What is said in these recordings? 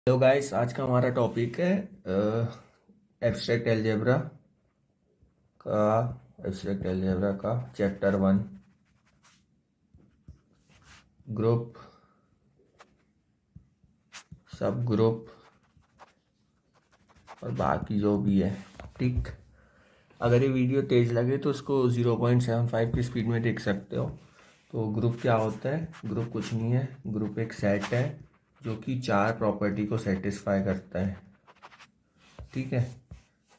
Hello guys, आज का हमारा टॉपिक है एब्स्ट्रैक्ट एल्जेब्रा का चैप्टर 1 ग्रुप, सब ग्रुप और बाकी जो भी है। ठीक, अगर ये वीडियो तेज़ लगे तो उसको 0.75 की स्पीड में देख सकते हो। तो ग्रुप क्या होता है? ग्रुप कुछ नहीं है, ग्रुप एक सेट है जो कि 4 प्रॉपर्टी को सेटिस्फाई करता है। ठीक है,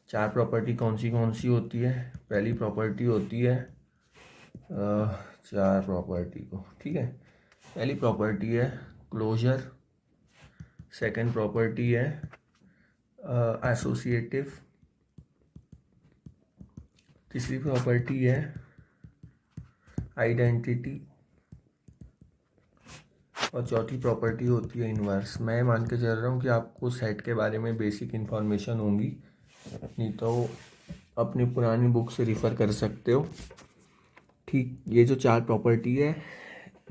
4 प्रॉपर्टी कौन सी होती है? पहली प्रॉपर्टी होती है 4 प्रॉपर्टी को, ठीक है। पहली प्रॉपर्टी है क्लोजर, सेकंड प्रॉपर्टी है एसोसिएटिव, तीसरी प्रॉपर्टी है आइडेंटिटी और चौथी प्रॉपर्टी होती है इन्वर्स। मैं मान के चल रहा हूँ कि आपको सेट के बारे में बेसिक इन्फॉर्मेशन होंगी, नहीं तो अपनी पुरानी बुक से रिफ़र कर सकते हो। ठीक, ये जो 4 प्रॉपर्टी है,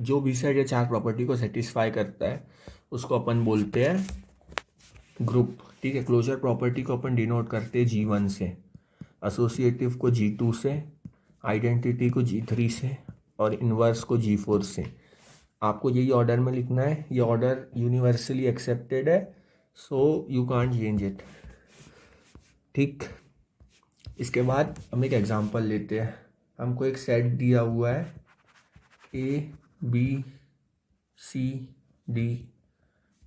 जो भी सेट ये 4 प्रॉपर्टी को सेटिस्फाई करता है उसको अपन बोलते हैं ग्रुप। ठीक है, क्लोजर प्रॉपर्टी को अपन डिनोट करते हैं G1 से, एसोसिएटिव को G2 से, आइडेंटिटी को G3 से और इन्वर्स को G4 से। आपको यही ऑर्डर में लिखना है, ये ऑर्डर यूनिवर्सली एक्सेप्टेड है, so you can't change it. ठीक, इसके बाद हम एक एग्जांपल लेते हैं। हमको एक सेट दिया हुआ है ABCD,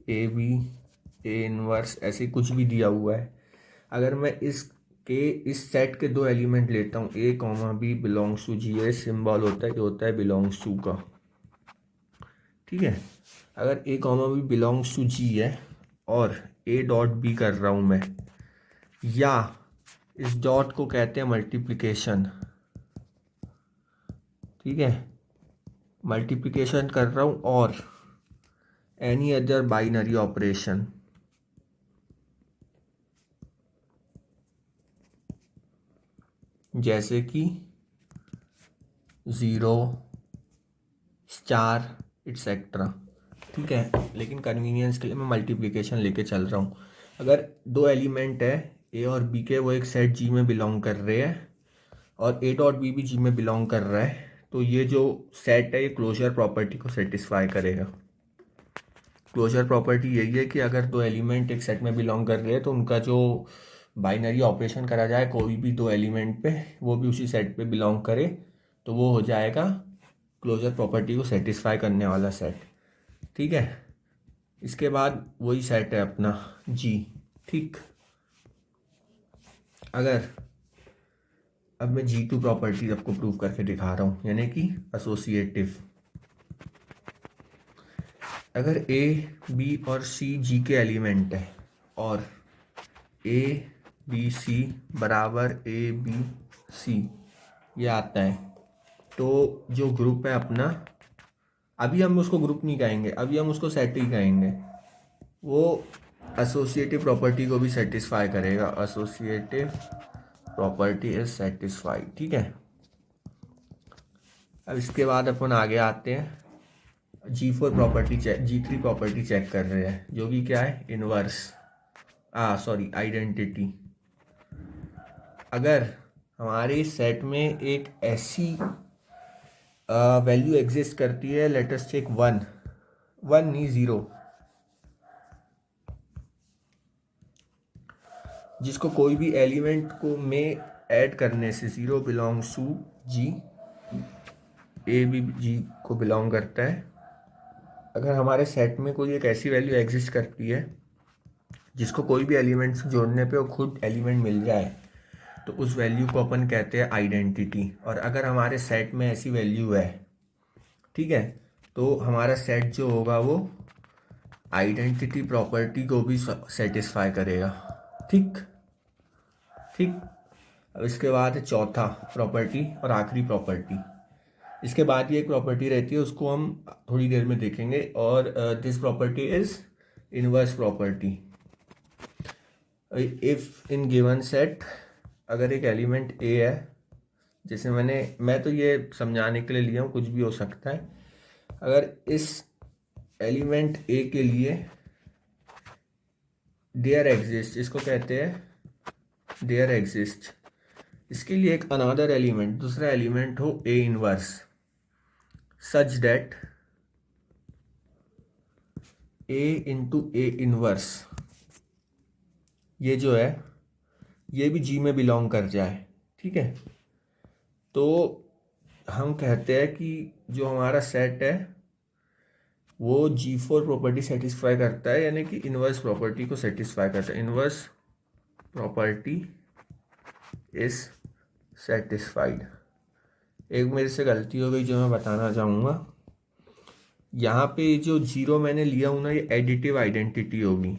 AB, A इन्वर्स, ऐसे कुछ भी दिया हुआ है। अगर मैं इस सेट के 2 एलिमेंट लेता हूँ, A, B belongs to G, ये सिंबल होता है, ये होता है बिलोंग्स टू का। ठीक है, अगर A, B belongs to G है और A डॉट B कर रहा हूँ मैं, या इस डॉट को कहते हैं मल्टीप्लिकेशन। ठीक है, मल्टीप्लिकेशन कर रहा हूँ और एनी अदर बाइनरी ऑपरेशन, जैसे कि 0, स्टार, एटसेट्रा। ठीक है, लेकिन कन्वीनियंस के लिए मैं मल्टीप्लिकेशन लेके चल रहा हूँ। अगर 2 एलिमेंट है A और B के, वो एक सेट G में बिलोंग कर रहे हैं और A डॉट B भी G में बिलोंग कर रहा है, तो ये जो सेट है ये क्लोजर प्रॉपर्टी को सेटिस्फाई करेगा। क्लोजर प्रॉपर्टी यही है कि अगर 2 एलिमेंट एक सेट में बिलोंग कर रहे हैं तो उनका जो बाइनरी ऑपरेशन करा जाए कोई भी 2 एलिमेंट पे, वो भी उसी सेट पे बिलोंग करे, तो वो हो जाएगा क्लोजर प्रॉपर्टी को सेटिस्फाई करने वाला सेट। ठीक है, इसके बाद वही सेट है अपना G। ठीक, अगर अब मैं G2 प्रॉपर्टी आपको प्रूव करके दिखा रहा हूँ, यानी कि एसोसिएटिव। अगर A, B और C G के एलिमेंट है और A, B, C बराबर A, B, C ये आता है, तो जो ग्रुप है अपना, अभी हम उसको ग्रुप नहीं कहेंगे, अभी हम उसको सेट ही कहेंगे, वो एसोसिएटिव प्रॉपर्टी को भी सेटिस्फाई करेगा। Associative property is satisfied. ठीक है, अब इसके बाद अपन आगे आते हैं, G4 property check, G3 property check कर रहे हैं, जो कि क्या है? Inverse, identity. अगर हमारे सेट में एक ऐसी वैल्यू एग्जिस्ट करती है, लेट अस टेक 1 नहीं 0, जिसको कोई भी एलिमेंट को में ऐड करने से 0 बिलोंग्स टू G, A भी G को बिलोंग करता है। अगर हमारे सेट में कोई एक ऐसी वैल्यू एग्जिस्ट करती है जिसको कोई भी एलिमेंट से जोड़ने पे वो खुद एलिमेंट मिल जाए, तो उस वैल्यू को अपन कहते हैं आइडेंटिटी। और अगर हमारे सेट में ऐसी वैल्यू है, ठीक है, तो हमारा सेट जो होगा वो आइडेंटिटी प्रॉपर्टी को भी सेटिस्फाई करेगा। ठीक ठीक, अब इसके बाद है चौथा प्रॉपर्टी और आखिरी प्रॉपर्टी। इसके बाद ये एक प्रॉपर्टी रहती है, उसको हम थोड़ी देर में देखेंगे, और this property is inverse property. If in given set, अगर एक एलिमेंट A है, जैसे मैं तो ये समझाने के लिए लिया हूँ, कुछ भी हो सकता है। अगर इस एलिमेंट A के लिए देयर एग्जिस्ट, इसको कहते हैं देयर एग्जिस्ट। इसके लिए एक अनदर एलिमेंट, दूसरा एलिमेंट हो A inverse, such that A into A inverse, ये जो है ये भी जी में बिलोंग कर जाए। ठीक है, तो हम कहते हैं कि जो हमारा सेट है वो G4 प्रॉपर्टी सेटिस्फाई करता है, यानी कि इनवर्स प्रॉपर्टी को सेटिस्फाई करता है। Inverse property is satisfied. एक मेरे से गलती हो गई जो मैं बताना चाहूँगा, यहाँ पे जो जीरो मैंने लिया हूँ ना, ये एडिटिव आइडेंटिटी होगी।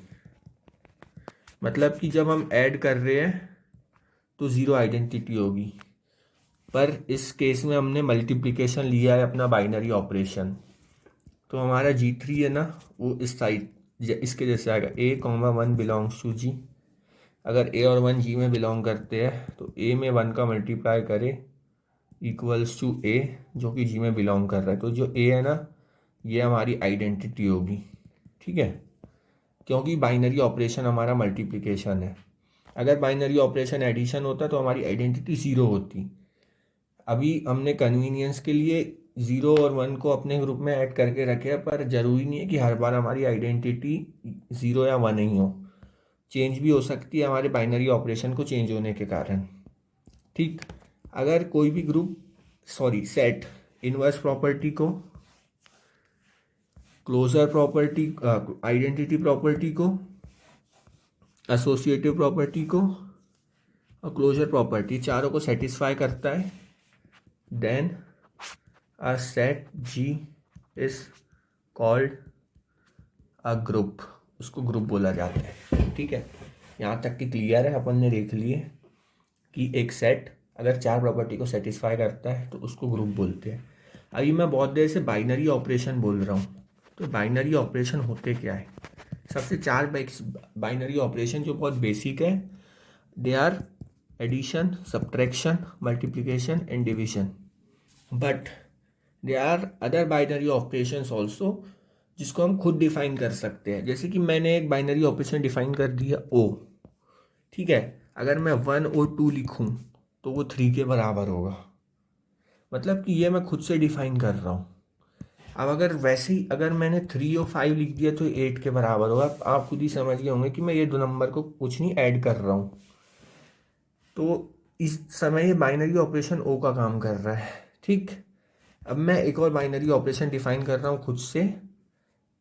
मतलब कि जब हम ऐड कर रहे हैं तो ज़ीरो आइडेंटिटी होगी, पर इस केस में हमने मल्टीप्लिकेशन लिया है अपना बाइनरी ऑपरेशन, तो हमारा G3 है ना वो इस साइड इसके जैसे आएगा, A, 1 बिलोंग्स टू G। अगर A और 1 G में बिलोंग करते हैं तो A में 1 का मल्टीप्लाई करे इक्वल्स टू A जो कि G में बिलोंग कर रहा है। तो जो A है ना ये हमारी आइडेंटिटी होगी। ठीक है, क्योंकि बाइनरी ऑपरेशन हमारा मल्टीप्लिकेशन है। अगर बाइनरी ऑपरेशन एडिशन होता तो हमारी आइडेंटिटी ज़ीरो होती। अभी हमने कन्वीनियंस के लिए 0 और 1 को अपने ग्रुप में ऐड करके रखे हैं, पर ज़रूरी नहीं है कि हर बार हमारी आइडेंटिटी 0 या 1 ही हो, चेंज भी हो सकती है हमारे बाइनरी ऑपरेशन को चेंज होने के कारण। ठीक, अगर कोई भी ग्रुप सेट इनवर्स प्रॉपर्टी को, क्लोजर प्रॉपर्टी, आइडेंटिटी प्रॉपर्टी को, एसोसिएटिव प्रॉपर्टी को और क्लोजर प्रॉपर्टी चारों को सेटिस्फाई करता है, then a set G is called a group, उसको ग्रुप बोला जाता है। ठीक है, यहाँ तक कि क्लियर है, अपन ने देख लिए कि एक सेट अगर चार प्रॉपर्टी को सेटिस्फाई करता है तो उसको ग्रुप बोलते हैं। अभी मैं बहुत देर से बाइनरी ऑपरेशन बोल रहा हूँ, तो बाइनरी ऑपरेशन होते क्या है? सबसे चार बाइनरी ऑपरेशन जो बहुत बेसिक है, they are addition, subtraction, multiplication and division. But they are other binary operations also जिसको हम खुद डिफाइन कर सकते हैं। जैसे कि मैंने एक बाइनरी ऑपरेशन डिफाइन कर दिया O। ठीक है, अगर मैं 1 और 2 लिखूं तो वो 3 के बराबर होगा, मतलब कि ये मैं खुद से डिफाइन कर रहा हूँ। अब अगर वैसे ही अगर मैंने 3 और 5 लिख दिया तो 8 के बराबर होगा। आप खुद ही समझ गए होंगे कि मैं ये दो नंबर को कुछ नहीं ऐड कर रहा हूँ। तो इस समय ये बाइनरी ऑपरेशन O का काम कर रहा है। ठीक, अब मैं एक और बाइनरी ऑपरेशन डिफाइन कर रहा हूँ खुद से,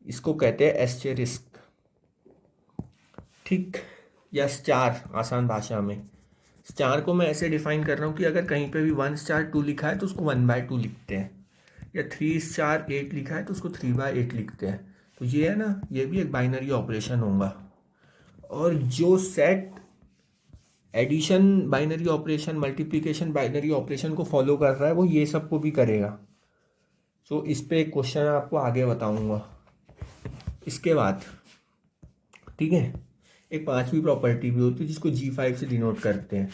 इसको कहते हैं एस्टेरिस्क। ठीक, या स्टार आसान भाषा में। स्टार को मैं ऐसे डिफाइन कर रहा हूँ कि अगर कहीं पे भी 1 स्टार 2 लिखा है तो उसको 1/2 लिखते हैं, या 3 स्टार 8 लिखा है तो उसको 3/8 लिखते हैं। तो ये है ना, ये भी एक बाइनरी ऑपरेशन होगा। और जो set addition binary operation, multiplication binary operation को फॉलो कर रहा है वो ये सबको भी करेगा। तो इस पे एक क्वेश्चन आपको आगे बताऊंगा इसके बाद। ठीक है, एक पांचवी प्रॉपर्टी भी होती है जिसको G5 से डिनोट करते हैं,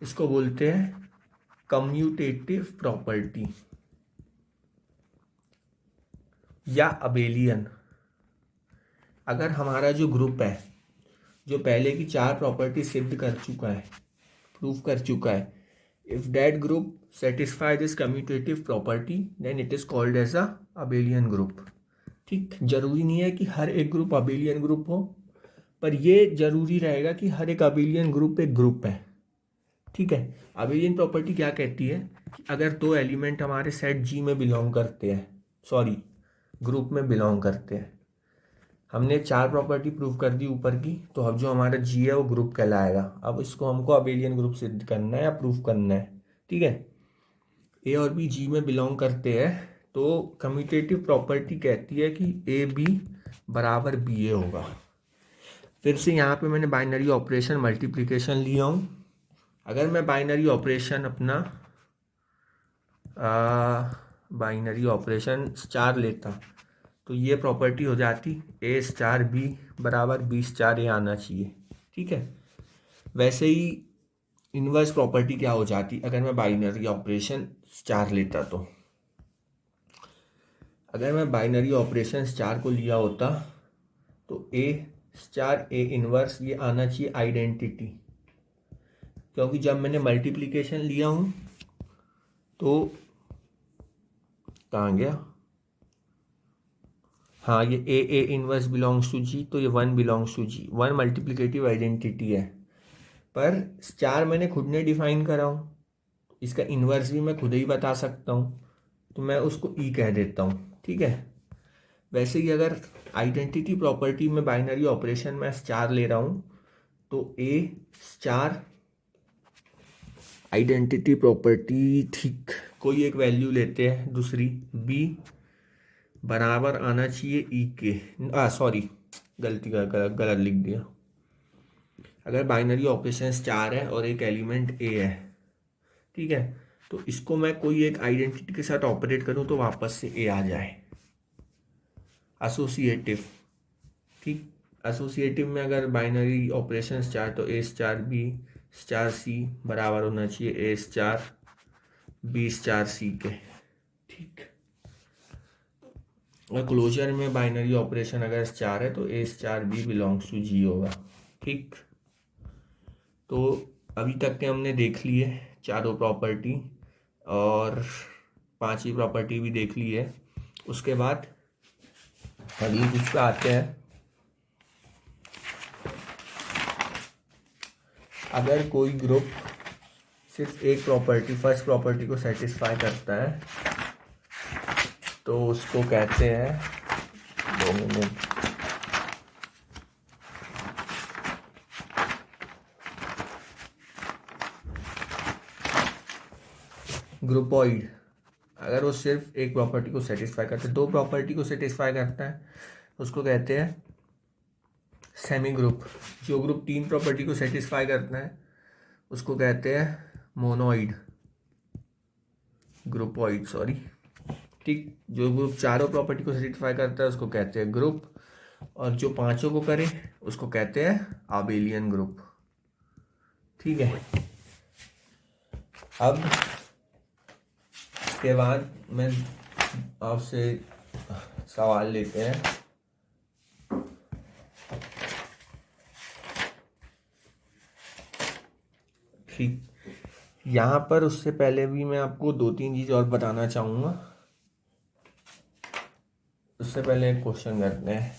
इसको बोलते हैं कम्यूटेटिव प्रॉपर्टी या अबेलियन। अगर हमारा जो ग्रुप है जो पहले की चार प्रॉपर्टी सिद्ध कर चुका है, प्रूव कर चुका है, if that group satisfy this commutative property then it is called as a abelian group. ठीक, जरूरी नहीं है कि हर एक ग्रुप अबेलियन ग्रुप हो, पर ये जरूरी रहेगा कि हर एक अबेलियन ग्रुप एक ग्रुप है। ठीक है, अबेलियन प्रॉपर्टी क्या कहती है कि अगर दो एलिमेंट हमारे सेट G में बिलोंग करते हैं, ग्रुप में बिलोंग करते हैं, हमने चार प्रॉपर्टी प्रूव कर दी ऊपर की, तो अब जो हमारा G है वो ग्रुप कहलाएगा। अब इसको हमको अबेलियन ग्रुप सिद्ध करना है या प्रूव करना है। ठीक है, A और B G में बिलोंग करते हैं, तो कम्यूटेटिव प्रॉपर्टी कहती है कि AB बराबर BA होगा। फिर से यहाँ पे मैंने बाइनरी ऑपरेशन मल्टीप्लिकेशन लिया हूँ। अगर मैं बाइनरी ऑपरेशन अपना बाइनरी ऑपरेशन स्टार लेता तो ये प्रॉपर्टी हो जाती A स्टार B बराबर B स्टार A आना चाहिए। ठीक है, वैसे ही इनवर्स प्रॉपर्टी क्या हो जाती अगर मैं बाइनरी ऑपरेशन स्टार लेता, तो अगर मैं बाइनरी ऑपरेशन स्टार को लिया होता तो A स्टार ए इनवर्स ये आना चाहिए आइडेंटिटी, क्योंकि जब मैंने मल्टीप्लिकेशन लिया हूँ तो कहाँ गया, हाँ ये a inverse belongs to G, तो ये 1 belongs to G, 1 multiplicative identity है। पर स्टार मैंने खुद ने डिफाइन करा हूँ, इसका इन्वर्स भी मैं खुद ही बता सकता हूँ, तो मैं उसको ई कह देता हूँ, ठीक है। वैसे ही अगर आइडेंटिटी प्रॉपर्टी में बाइनरी ऑपरेशन में स्टार ले रहा हूँ तो ए स्टार आइडेंटिटी प्रॉपर्टी, ठीक, कोई एक वैल्यू लेते हैं दूसरी, बी बराबर आना चाहिए ई के, सॉरी गलती गलत लिख दिया। अगर बाइनरी ऑपरेशन स्टार है और एक एलिमेंट ए है, ठीक है, तो इसको मैं कोई एक आइडेंटिटी के साथ ऑपरेट करूं तो वापस से ए आ जाए, एसोसिएटिव, ठीक। एसोसिएटिव में अगर बाइनरी ऑपरेशन स्टार तो ए स्टार बी स्टार सी बराबर होना चाहिए ए स्टार बी स्टार सी के, ठीक। और क्लोजर में बाइनरी ऑपरेशन अगर स्टार है तो ए स्टार बी बिलोंग्स टू जी होगा, ठीक। तो अभी तक के हमने देख लिए चारों प्रॉपर्टी और 5वीं प्रॉपर्टी भी देख ली है। उसके बाद अगली चीज पे आते हैं। अगर कोई ग्रुप सिर्फ एक प्रॉपर्टी, फर्स्ट प्रॉपर्टी को सेटिस्फाई करता है तो उसको कहते हैं, 2 मिनट, ग्रुपॉइड। अगर वो सिर्फ एक प्रॉपर्टी को सेटिस्फाई करता है, 2 प्रॉपर्टी को सेटिस्फाई करता है उसको कहते हैं सेमी ग्रुप। जो ग्रुप 3 प्रॉपर्टी को सेटिस्फाई करता है उसको कहते हैं मोनोइड, ग्रुपॉइड सॉरी, ठीक। जो ग्रुप चारों प्रॉपर्टी को सेटिस्फाई करता है उसको कहते हैं ग्रुप, और जो 5 को करे उसको कहते हैं आबेलियन ग्रुप, ठीक है। अब इसके बाद मैं आपसे सवाल लेते हैं। ठीक, यहाँ पर उससे पहले भी मैं आपको 2-3 चीज़ और बताना चाहूँगा। उससे पहले एक क्वेश्चन करते हैं।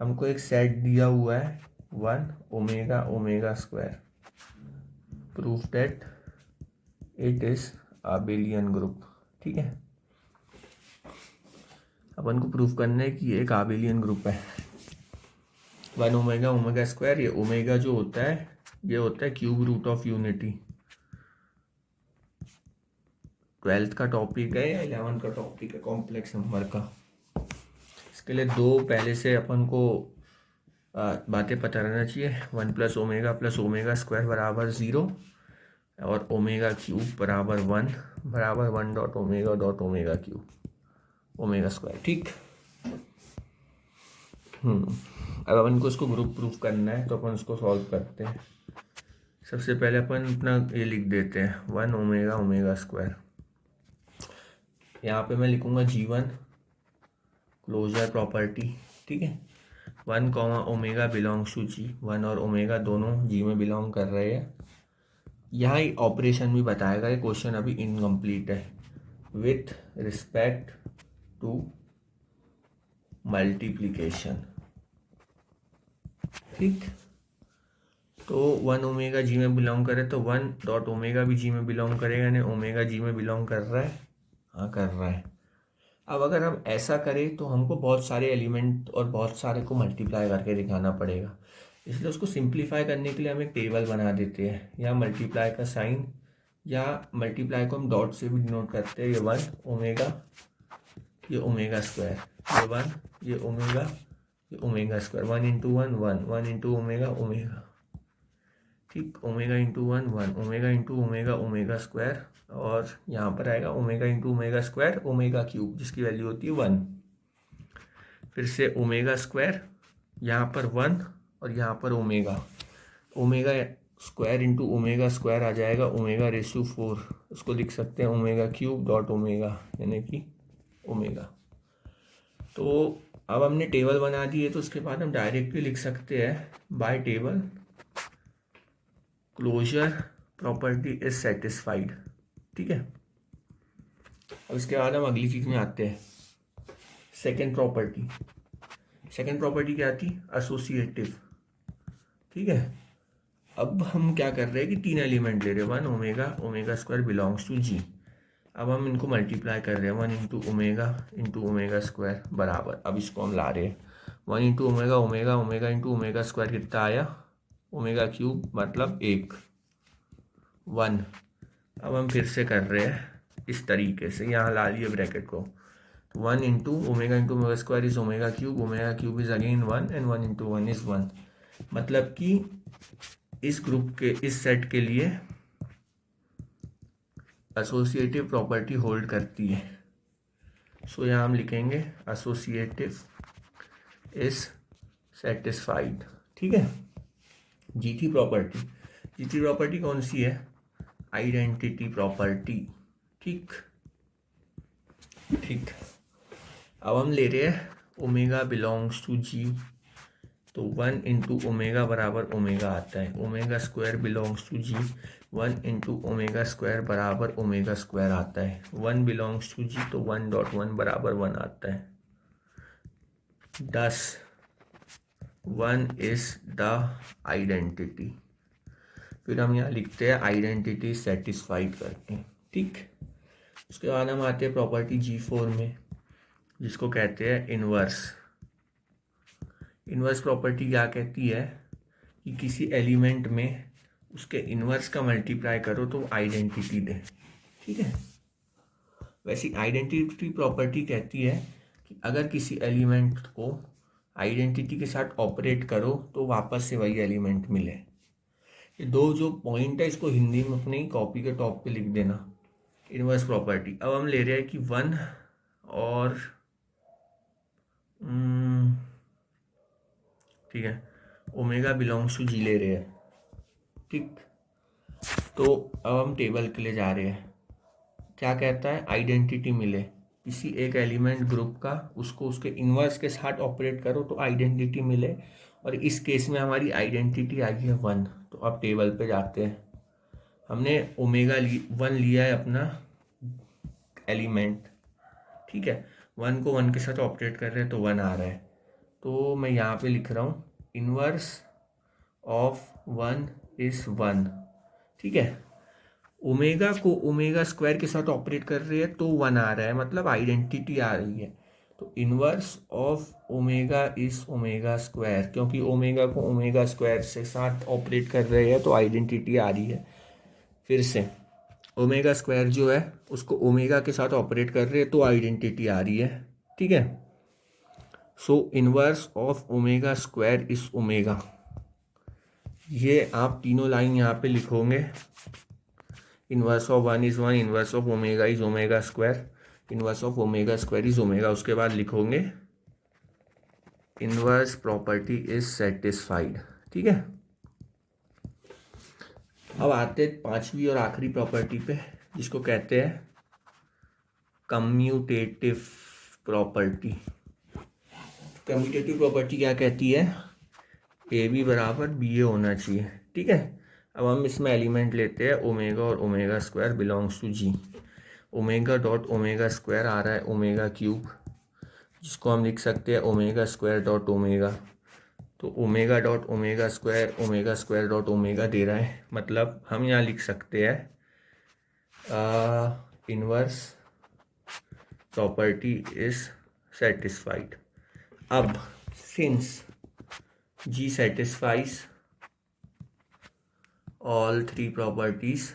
हमको एक सेट दिया हुआ है 1 omega omega square, proof that it is abelian group, ठीक है। अपन को प्रूफ करना है कि ये एक आबेलियन ग्रुप है। 1 ओमेगा ओमेगा स्क्वायर, ये ओमेगा जो होता है ये होता है cube root of unity. 12th का टॉपिक है या 11th का टॉपिक है कॉम्प्लेक्स नंबर का। इसके लिए 2 पहले से अपन को बातें पता रहना चाहिए। 1 प्लस ओमेगा स्क्वायर बराबर 0 और ओमेगा क्यूब बराबर 1 बराबर 1 dot omega cube omega square, ठीक। अब अपन को इसको ग्रुप प्रूफ करना है तो अपन उसको सॉल्व करते हैं। सबसे पहले अपन अपना ये लिख देते हैं 1 ओमेगा ओमेगा स्क्वायर। यहाँ पे मैं लिखूँगा G1 क्लोजर प्रॉपर्टी, ठीक है। 1 ओमेगा बिलोंग्स टू जी, 1 और ओमेगा दोनों जी में बिलोंग कर रहे हैं। यहाँ ही ऑपरेशन भी बताएगा, ये क्वेश्चन अभी इनकम्प्लीट है। विथ रिस्पेक्ट टू मल्टीप्लिकेशन, ठीक। तो 1 ओमेगा जी में बिलोंग करे तो 1 डॉट ओमेगा भी जी में बिलोंग करेगा, यानी ओमेगा जी में बिलोंग कर रहा है, हाँ कर रहा है। अब अगर हम ऐसा करें तो हमको बहुत सारे एलिमेंट और बहुत सारे को मल्टीप्लाई करके दिखाना पड़ेगा, इसलिए उसको सिंप्लीफाई करने के लिए हम एक टेबल बना देते हैं। या मल्टीप्लाई का साइन, या मल्टीप्लाई को हम डॉट से भी डिनोट करते हैं। ये 1 ओमेगा, ये ओमेगा स्क्वायर, ये 1, ये ओमेगा, ये omega square, 1 into 1 1, 1 into omega omega, ठीक। Omega into 1 1, omega into omega omega square, और यहाँ पर आएगा omega into omega square omega cube, जिसकी वैल्यू होती है 1। फिर से ओमेगा स्क्वायर, यहाँ पर 1 और यहाँ पर omega, omega square into omega square आ जाएगा ओमेगा रेशू 4। उसको लिख सकते हैं ओमेगा क्यूब डॉट ओमेगा, यानी कि ओमेगा। तो अब हमने टेबल बना दी है तो उसके बाद हम डायरेक्टली लिख सकते हैं by table closure property is satisfied. ठीक है, अब इसके बाद हम अगली चीज़ में आते हैं, सेकेंड प्रॉपर्टी। सेकेंड प्रॉपर्टी क्या थी? एसोसिएटिव। ठीक है, अब हम क्या कर रहे हैं कि 3 एलिमेंट ले रहे हैं, 1 omega, omega square belongs to G. अब हम इनको मल्टीप्लाई कर रहे हैं, 1 इंटू ओमेगा स्क्वायर बराबर, अब इसको हम ला रहे हैं 1 into omega, omega omega into omega square कितना आया? ओमेगा क्यूब, मतलब 1। अब हम फिर से कर रहे हैं इस तरीके से, यहाँ ला लिए ब्रैकेट को, 1 into omega square is omega cube is again 1 and 1 into 1 is 1। मतलब कि इस ग्रुप के, इस सेट के लिए एसोसिएटिव प्रॉपर्टी होल्ड करती है। सो यहाँ हम लिखेंगे एसोसिएटिव इज सेटिस्फाइड। ठीक है, जीटी प्रॉपर्टी कौन सी है? Identity property. ठीक, अब हम ले रहे हैं ओमेगा बिलोंग्स टू जी, तो 1 इंटू ओमेगा बराबर ओमेगा आता है, omega square belongs to G, 1 into omega square बराबर ओमेगा स्क्वायर आता है, 1 बिलोंग्स टू जी, तो 1.1 बराबर 1 आता है। 10 1 इज द आइडेंटिटी। फिर हम यहाँ लिखते हैं आइडेंटिटी सेटिस्फाइड करके। ठीक, उसके बाद हम आते हैं प्रॉपर्टी G4 में, जिसको कहते हैं इनवर्स। इनवर्स प्रॉपर्टी क्या कहती है कि किसी एलिमेंट में उसके इनवर्स का मल्टीप्लाई करो तो आइडेंटिटी दे। ठीक है, वैसी आइडेंटिटी प्रॉपर्टी कहती है कि अगर किसी एलिमेंट को आइडेंटिटी के साथ ऑपरेट करो तो वापस से वही एलिमेंट मिले। ये दो जो पॉइंट है इसको हिंदी में अपने कॉपी के टॉप पे लिख देना, इनवर्स प्रॉपर्टी। अब हम ले रहे हैं कि 1 और ठीक है, ओमेगा बिलोंग्स टू जी ले रहे हैं। ठीक, तो अब हम टेबल के लिए जा रहे हैं। क्या कहता है? आइडेंटिटी मिले किसी एक एलिमेंट ग्रुप का, उसको उसके इनवर्स के साथ ऑपरेट करो तो आइडेंटिटी मिले, और इस केस में हमारी आइडेंटिटी आई है 1। तो अब टेबल पे जाते हैं, हमने ओमेगा 1 लिया है अपना एलिमेंट। ठीक है, 1 को 1 के साथ ऑपरेट कर रहे हैं तो 1 आ रहा है, तो मैं यहाँ पे लिख रहा हूँ इनवर्स ऑफ 1 इज 1। ठीक है, ओमेगा को ओमेगा स्क्वायर के साथ ऑपरेट कर रही है तो 1 आ रहा है, मतलब आइडेंटिटी आ रही है। तो inverse of omega is omega square, क्योंकि ओमेगा को ओमेगा स्क्वायर से साथ ऑपरेट कर रहे हैं तो आइडेंटिटी आ रही है। फिर से ओमेगा स्क्वायर जो है उसको ओमेगा के साथ ऑपरेट कर रहे हैं तो आइडेंटिटी आ रही है। ठीक है, सो inverse of omega square is omega. ये आप तीनों लाइन यहाँ पे लिखोगे, inverse of 1 is 1, inverse of omega is omega square, inverse of omega square is omega. उसके बाद लिखोगे इनवर्स प्रॉपर्टी इज सेटिस्फाइड। ठीक है, अब आते हैं 5वीं और आखिरी प्रॉपर्टी पे, जिसको कहते हैं कम्यूटेटिव प्रॉपर्टी। कम्यूटेटिव प्रॉपर्टी क्या कहती है? ए बी बराबर बी ए होना चाहिए। ठीक है, अब हम इसमें एलिमेंट लेते हैं ओमेगा और omega square belongs to G. Omega dot omega square आ रहा है ओमेगा क्यूब, जिसको हम लिख सकते हैं ओमेगा स्क्वायर डॉट ओमेगा। तो omega dot omega square dot omega दे रहा है, मतलब हम यहाँ लिख सकते हैं इनवर्स प्रॉपर्टी इज सेटिस्फाइड। अब since G satisfies all 5 properties,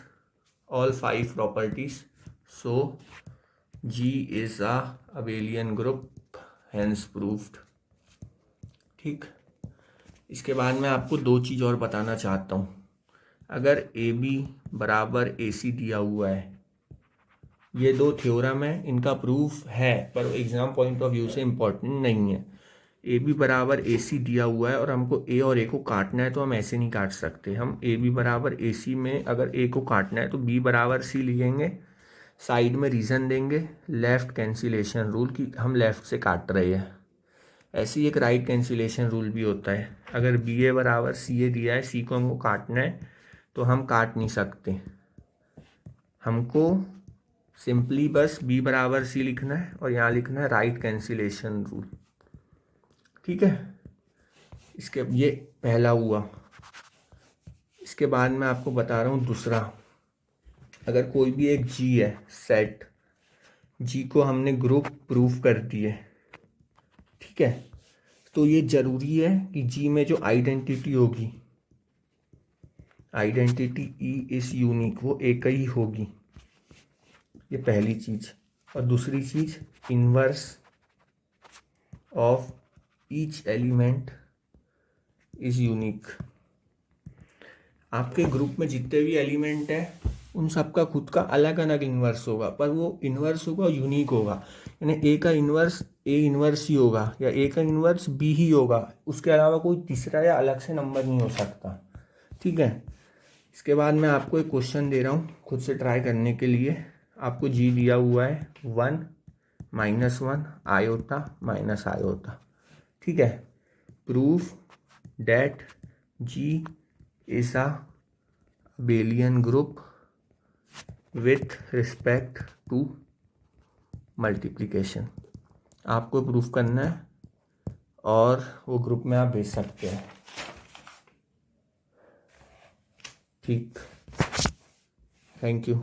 so G is a abelian group, hence proved। ठीक, इसके बाद मैं आपको 2 चीज़ और बताना चाहता हूँ। अगर AB बराबर AC दिया हुआ है, ये 2 थ्योरम है, इनका प्रूफ है पर एग्जाम पॉइंट ऑफ व्यू से इम्पोर्टेंट नहीं है। ए बी बराबर ए सी दिया हुआ है और हमको ए और ए को काटना है, तो हम ऐसे नहीं काट सकते। हम ए बी बराबर ए सी में अगर ए को काटना है तो बी बराबर सी लिखेंगे, साइड में रीज़न देंगे लेफ़्ट कैंसिलेशन रूल की हम लेफ़्ट से काट रहे हैं। ऐसे ही एक राइट कैंसिलेशन रूल भी होता है। अगर बी ए बराबर सी ए दिया है, सी को हमको काटना है तो हम काट नहीं सकते, हमको सिंपली बस बी बराबर सी लिखना है और यहाँ लिखना है राइट कैंसिलेशन रूल। ठीक है, इसके ये पहला हुआ। इसके बाद मैं आपको बता रहा हूँ दूसरा। अगर कोई भी एक जी है, सेट जी को हमने ग्रुप प्रूफ कर दिए, ठीक है, तो ये जरूरी है कि जी में जो आइडेंटिटी होगी, आइडेंटिटी ई इज यूनिक, वो एक ही होगी। ये पहली चीज। और दूसरी चीज, inverse of each element is unique. आपके ग्रुप में जितने भी एलिमेंट है उन सबका खुद का अलग अलग इन्वर्स होगा, पर वो इन्वर्स होगा और यूनिक होगा। यानी ए का इन्वर्स ए इन्वर्स ही होगा या ए का इन्वर्स बी ही होगा, उसके अलावा कोई तीसरा या अलग से नंबर नहीं हो सकता। ठीक है, इसके बाद मैं आपको एक क्वेश्चन दे रहा हूँ खुद से ट्राई करने के लिए। आपको जी दिया हुआ है 1 -1 आयोटा माइनस आयोटा। ठीक है, proof that G is a abelian group with respect to multiplication। आपको प्रूफ करना है और वो ग्रुप में आप भेज सकते हैं। ठीक, थैंक यू।